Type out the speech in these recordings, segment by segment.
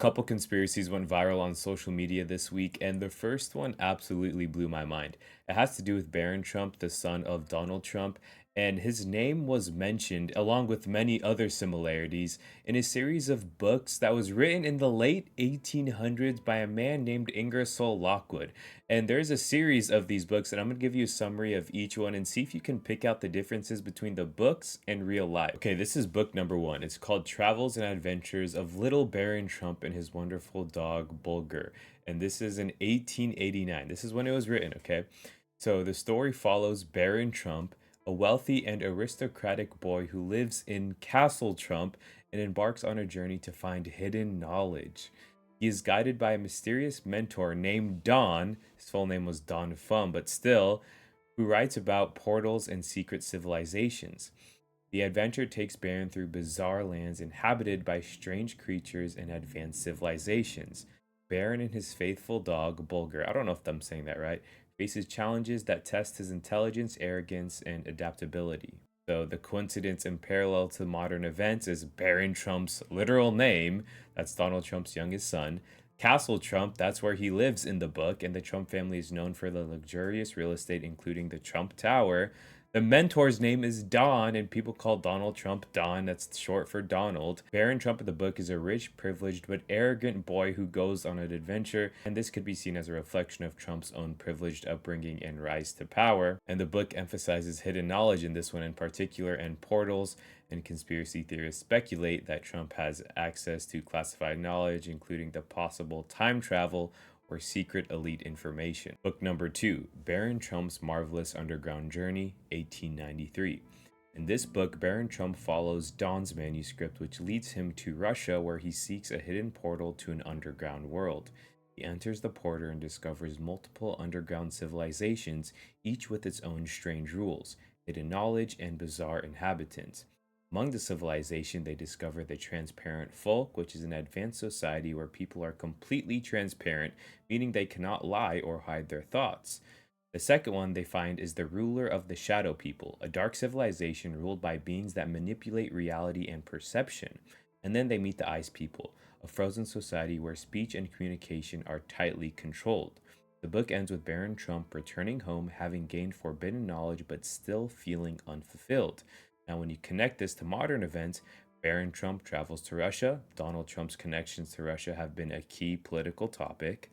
Couple conspiracies went viral on social media this week, and the first one absolutely blew my mind. It has to do with Barron Trump, the son of Donald Trump, and his name was mentioned, along with many other similarities, in a series of books that was written in the late 1800s by a man named Ingersoll Lockwood. And there's a series of these books, and I'm going to give you a summary of each one and see if you can pick out the differences between the books and real life. Okay, this is book number one. It's called Travels and Adventures of Little Baron Trump and His Wonderful Dog Bulger. And this is in 1889. This is when it was written, okay? So the story follows Baron Trump, a wealthy and aristocratic boy who lives in Castle Trump and embarks on a journey to find hidden knowledge. He is guided by a mysterious mentor named Don. His full name was Don Fum, but still, who writes about portals and secret civilizations. The adventure takes Baron through bizarre lands inhabited by strange creatures and advanced civilizations. Baron and his faithful dog, Bulger, I don't know if I'm saying that right, faces challenges that test his intelligence, arrogance, and adaptability. So the coincidence and parallel to modern events is Baron Trump's literal name, that's Donald Trump's youngest son. Castle Trump, that's where he lives in the book, and the Trump family is known for the luxurious real estate, including the Trump Tower. The mentor's name is Don, and people call Donald Trump Don. That's short for Donald. Barron Trump in the book is a rich, privileged, but arrogant boy who goes on an adventure, and this could be seen as a reflection of Trump's own privileged upbringing and rise to power. And the book emphasizes hidden knowledge in this one in particular, and portals, and conspiracy theorists speculate that Trump has access to classified knowledge, including the possible time travel or secret elite information. Book number two, Barron Trump's Marvelous Underground Journey, 1893. In this book, Barron Trump follows Don's manuscript, which leads him to Russia, where he seeks a hidden portal to an underground world. He enters the portal and discovers multiple underground civilizations, each with its own strange rules, hidden knowledge, and bizarre inhabitants. Among the civilization, they discover the transparent folk, which is an advanced society where people are completely transparent, meaning they cannot lie or hide their thoughts. The second one they find is the ruler of the shadow people, a dark civilization ruled by beings that manipulate reality and perception. And then they meet the ice people, a frozen society where speech and communication are tightly controlled. The book ends with Baron Trump returning home, having gained forbidden knowledge but still feeling unfulfilled. Now, when you connect this to modern events, Barron Trump travels to Russia. Donald Trump's connections to Russia have been a key political topic.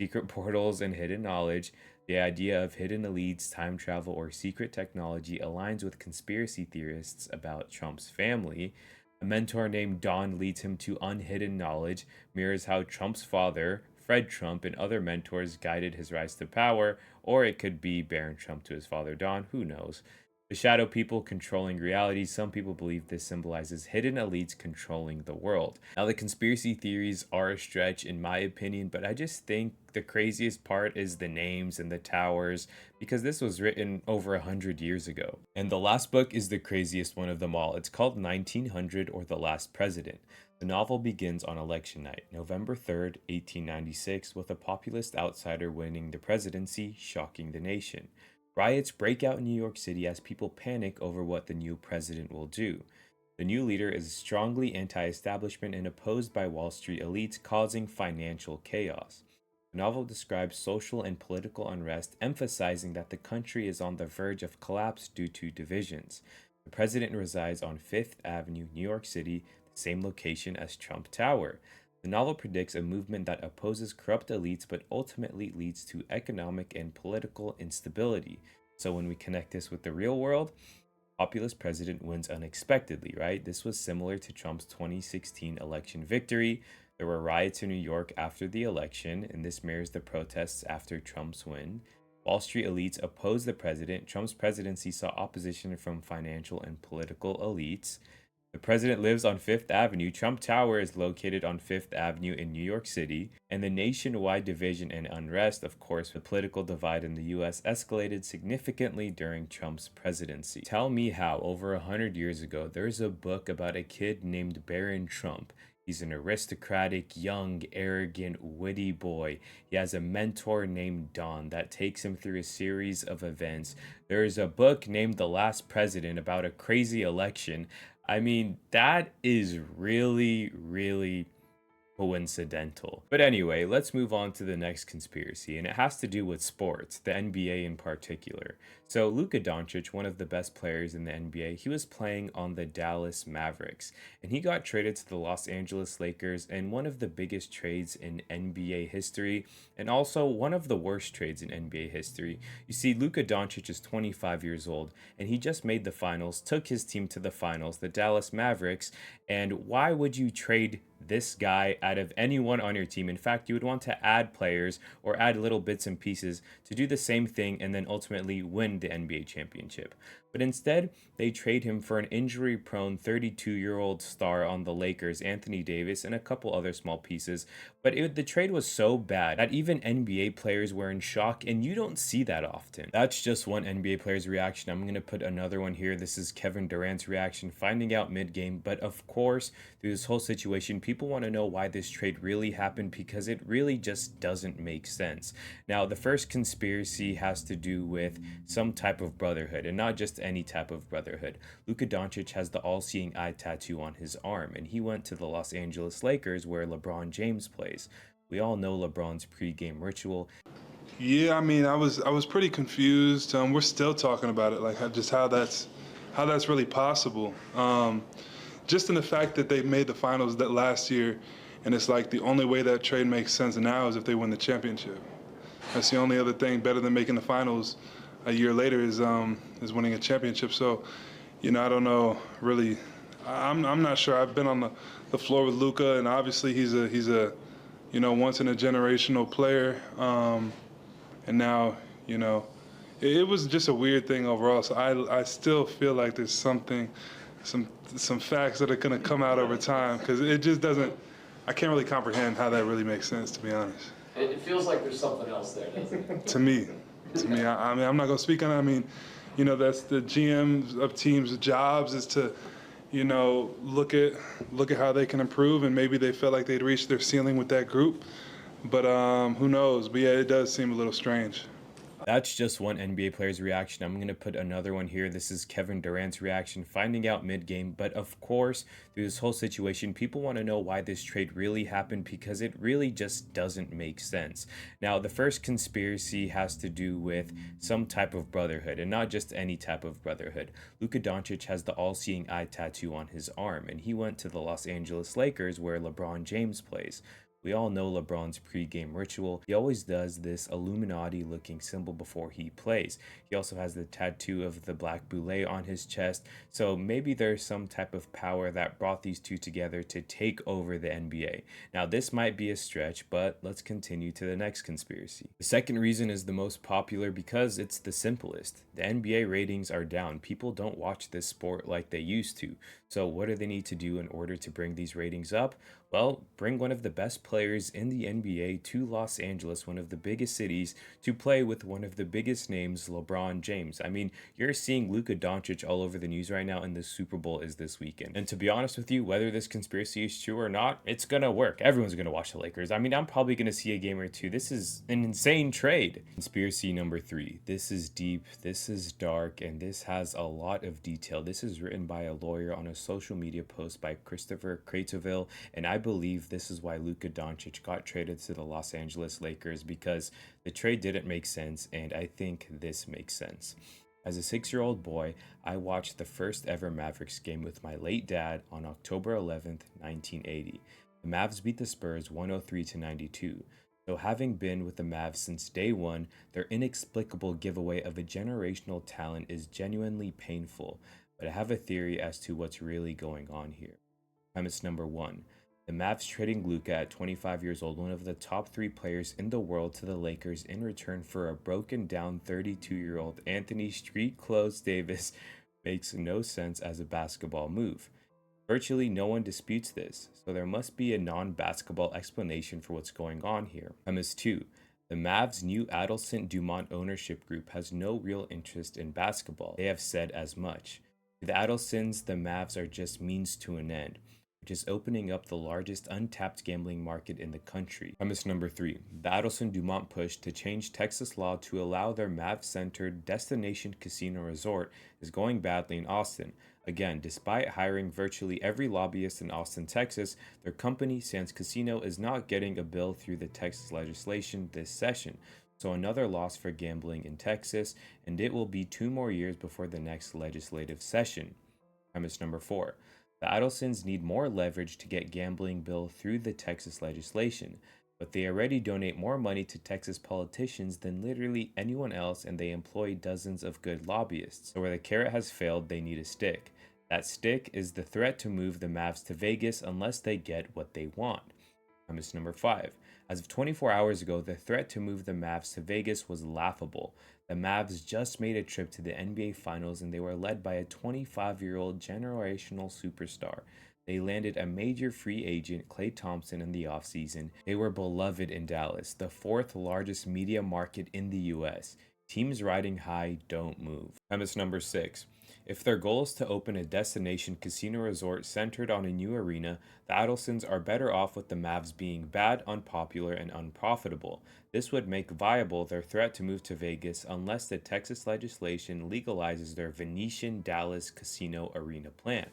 Secret portals and hidden knowledge. The idea of hidden elites, time travel, or secret technology aligns with conspiracy theorists about Trump's family. A mentor named Don leads him to unhidden knowledge, mirrors how Trump's father, Fred Trump, and other mentors guided his rise to power, or it could be Barron Trump to his father Don, who knows. The shadow people controlling reality. Some people believe this symbolizes hidden elites controlling the world. Now, the conspiracy theories are a stretch, in my opinion, but I just think the craziest part is the names and the towers, because this was written over 100 years ago. And the last book is the craziest one of them all. It's called 1900 or The Last President. The novel begins on election night, November 3rd, 1896, with a populist outsider winning the presidency, shocking the nation. Riots break out in New York City as people panic over what the new president will do. The new leader is strongly anti establishment and opposed by Wall Street elites, causing financial chaos. The novel describes social and political unrest, emphasizing that the country is on the verge of collapse due to divisions. The president resides on Fifth Avenue, New York City, the same location as Trump Tower. The novel predicts a movement that opposes corrupt elites but ultimately leads to economic and political instability. So when we connect this with the real world, populist president wins unexpectedly, right? This was similar to Trump's 2016 election victory. There were riots in New York after the election, and this mirrors the protests after Trump's win. Wall Street elites opposed the president. Trump's presidency saw opposition from financial and political elites. The president lives on Fifth Avenue. Trump Tower is located on Fifth Avenue in New York City. And the nationwide division and unrest, of course, the political divide in the US escalated significantly during Trump's presidency. Tell me how, over 100 years ago, there's a book about a kid named Barron Trump. He's an aristocratic, young, arrogant, witty boy. He has a mentor named Don that takes him through a series of events. There is a book named The Last President about a crazy election. I mean, that is really, really coincidental. But anyway, let's move on to the next conspiracy, and it has to do with sports, the NBA in particular. So, Luka Doncic, one of the best players in the NBA, he was playing on the Dallas Mavericks, and he got traded to the Los Angeles Lakers in one of the biggest trades in NBA history, and also one of the worst trades in NBA history. You see, Luka Doncic is 25 years old, and he just made the finals, took his team to the finals, the Dallas Mavericks, and why would you trade this guy out of anyone on your team? In fact, you would want to add players or add little bits and pieces to do the same thing and then ultimately win the NBA championship. But instead, they trade him for an injury prone 32-year-old star on the Lakers, Anthony Davis, and a couple other small pieces. But the trade was so bad that even NBA players were in shock, and you don't see that often. That's just one NBA player's reaction. I'm going to put another one here. This is Kevin Durant's reaction, finding out mid-game. But of course, through this whole situation, people want to know why this trade really happened because it really just doesn't make sense. Now, the first conspiracy has to do with some type of brotherhood, and not just any type of brotherhood. Luka Doncic has the all-seeing eye tattoo on his arm, and he went to the Los Angeles Lakers where LeBron James plays. We all know LeBron's pre-game ritual. Yeah, I mean, I was pretty confused. We're still talking about it, like just how that's really possible. Just in the fact that they made the finals that last year, and it's like the only way that trade makes sense now is if they win the championship. That's the only other thing better than making the finals a year later is winning a championship. So, I don't know really. I'm not sure. I've been on the floor with Luka, and obviously he's a once in a generational player. And now, it was just a weird thing overall. So I still feel like there's some facts that are going to come out over time because it just doesn't. I can't really comprehend how that really makes sense, to be honest. It feels like there's something else there, doesn't it? To me, I mean, I'm not going to speak on it. I mean, that's the GMs of teams' jobs is to, look at how they can improve, and maybe they felt like they'd reached their ceiling with that group. But who knows? But yeah, it does seem a little strange. That's just one NBA player's reaction. I'm going to put another one here. This is Kevin Durant's reaction, finding out mid-game. But of course, through this whole situation, people want to know why this trade really happened because it really just doesn't make sense. Now, the first conspiracy has to do with some type of brotherhood, and not just any type of brotherhood. Luka Doncic has the all-seeing eye tattoo on his arm, and he went to the Los Angeles Lakers where LeBron James plays. We all know LeBron's pre-game ritual. He always does this Illuminati looking symbol before he plays. He also has the tattoo of the black boule on his chest. So maybe there's some type of power that brought these two together to take over the NBA. Now this might be a stretch, but let's continue to the next conspiracy. The second reason is the most popular because it's the simplest. The NBA ratings are down. People don't watch this sport like they used to. So what do they need to do in order to bring these ratings up? Well, bring one of the best players in the NBA to Los Angeles, one of the biggest cities, to play with one of the biggest names, LeBron James. I mean, you're seeing Luka Doncic all over the news right now, and the Super Bowl is this weekend. And to be honest with you, whether this conspiracy is true or not, it's gonna work. Everyone's gonna watch the Lakers. I mean, I'm probably gonna see a game or two. This is an insane trade. Conspiracy number 3. This is deep, this is dark, and this has a lot of detail. This is written by a lawyer on a social media post by Christopher Cratoville, and I believe this is why Luka Doncic got traded to the Los Angeles Lakers because the trade didn't make sense, and I think this makes sense. As a 6-year-old boy, I watched the first ever Mavericks game with my late dad on October 11th, 1980. The Mavs beat the Spurs 103-92. So having been with the Mavs since day one, their inexplicable giveaway of a generational talent is genuinely painful, but I have a theory as to what's really going on here. Premise number 1. The Mavs trading Luka at 25 years old, one of the top 3 players in the world, to the Lakers in return for a broken down 32-year-old Anthony Street Clothes Davis makes no sense as a basketball move. Virtually no one disputes this, so there must be a non-basketball explanation for what's going on here. Premise 2. The Mavs' new Adelson Dumont ownership group has no real interest in basketball. They have said as much. To the Adelsons, the Mavs are just means to an end, which is opening up the largest untapped gambling market in the country. Premise number 3. The Adelson Dumont push to change Texas law to allow their Mavs-centered destination casino resort is going badly in Austin. Again, despite hiring virtually every lobbyist in Austin, Texas, their company, Sands Casino, is not getting a bill through the Texas legislation this session. So, another loss for gambling in Texas, and it will be 2 more years before the next legislative session. Premise number 4. The Adelsons need more leverage to get gambling bill through the Texas legislation, but they already donate more money to Texas politicians than literally anyone else, and they employ dozens of good lobbyists. So where the carrot has failed, they need a stick. That stick is the threat to move the Mavs to Vegas unless they get what they want. Premise number 5. As of 24 hours ago, the threat to move the Mavs to Vegas was laughable. The Mavs just made a trip to the NBA Finals and they were led by a 25-year-old generational superstar. They landed a major free agent, Klay Thompson, in the offseason. They were beloved in Dallas, the fourth largest media market in the US. Teams riding high don't move. Premise number 6. If their goal is to open a destination casino resort centered on a new arena, the Adelsons are better off with the Mavs being bad, unpopular, and unprofitable. This would make viable their threat to move to Vegas unless the Texas legislation legalizes their Venetian Dallas casino arena plan.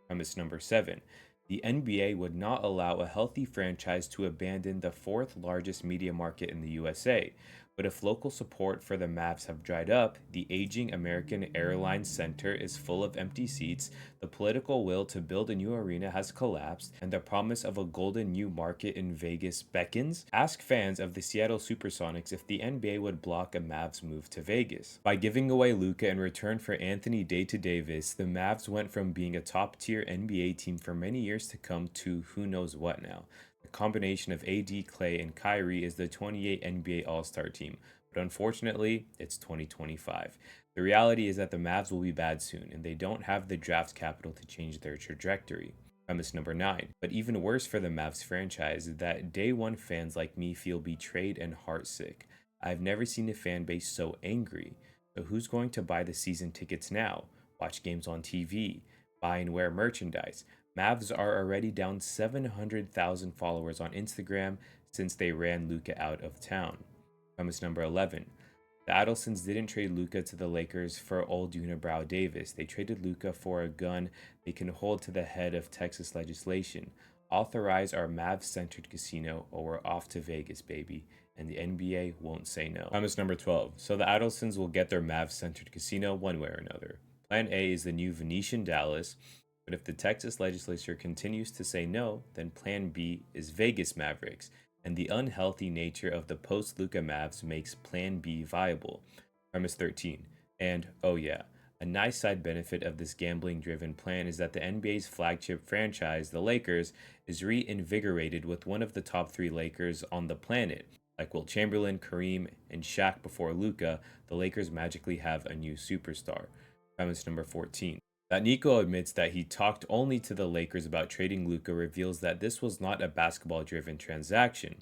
Premise number 7. The NBA would not allow a healthy franchise to abandon the fourth largest media market in the USA. But if local support for the Mavs have dried up, the aging American Airlines Center is full of empty seats, the political will to build a new arena has collapsed, and the promise of a golden new market in Vegas beckons, ask fans of the Seattle Supersonics if the NBA would block a Mavs move to Vegas. By giving away Luka in return for Anthony Davis, the Mavs went from being a top-tier NBA team for many years to come to who knows what now. The combination of AD, Clay, and Kyrie is the 28 NBA All-Star team, but unfortunately, it's 2025. The reality is that the Mavs will be bad soon, and they don't have the draft capital to change their trajectory. Premise number 9. But even worse for the Mavs franchise is that day one fans like me feel betrayed and heartsick. I've never seen a fan base so angry. So who's going to buy the season tickets now? Watch games on TV? Buy and wear merchandise? Mavs are already down 700,000 followers on Instagram since they ran Luka out of town. Premise number 11. The Adelsons didn't trade Luka to the Lakers for old Unibrow Davis. They traded Luka for a gun they can hold to the head of Texas legislation. Authorize our Mavs-centered casino or we're off to Vegas, baby. And the NBA won't say no. Premise number 12. So the Adelsons will get their Mavs-centered casino one way or another. Plan A is the new Venetian Dallas. But if the Texas legislature continues to say no, then Plan B is Vegas Mavericks, and the unhealthy nature of the post-Luka Mavs makes Plan B viable. Premise 13. And, oh yeah, a nice side benefit of this gambling-driven plan is that the NBA's flagship franchise, the Lakers, is reinvigorated with one of the top 3 Lakers on the planet. Like Wilt Chamberlain, Kareem, and Shaq before Luka, the Lakers magically have a new superstar. Premise number 14. That Nico admits that he talked only to the Lakers about trading Luka reveals that this was not a basketball-driven transaction.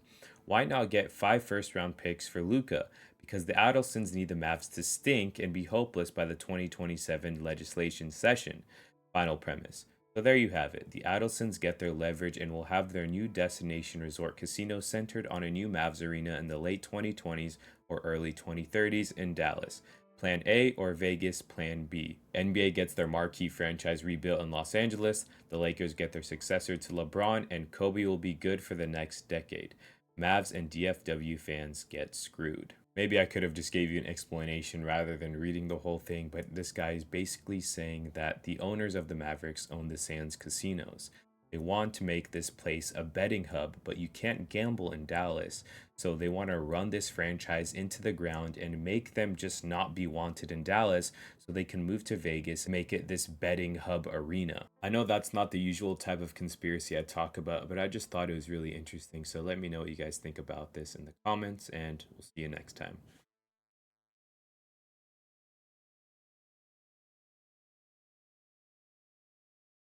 Why not get 5 first-round picks for Luka? Because the Adelsons need the Mavs to stink and be hopeless by the 2027 legislation session. Final premise. So there you have it. The Adelsons get their leverage and will have their new destination resort casino centered on a new Mavs arena in the late 2020s or early 2030s in Dallas. Plan A or Vegas, Plan B. NBA gets their marquee franchise rebuilt in Los Angeles, the Lakers get their successor to LeBron, and Kobe will be good for the next decade. Mavs and DFW fans get screwed. Maybe I could have just gave you an explanation rather than reading the whole thing, but this guy is basically saying that the owners of the Mavericks own the Sands casinos. They want to make this place a betting hub, but you can't gamble in Dallas. So they want to run this franchise into the ground and make them just not be wanted in Dallas so they can move to Vegas and make it this betting hub arena. I know that's not the usual type of conspiracy I talk about, but I just thought it was really interesting. So let me know what you guys think about this in the comments, and we'll see you next time.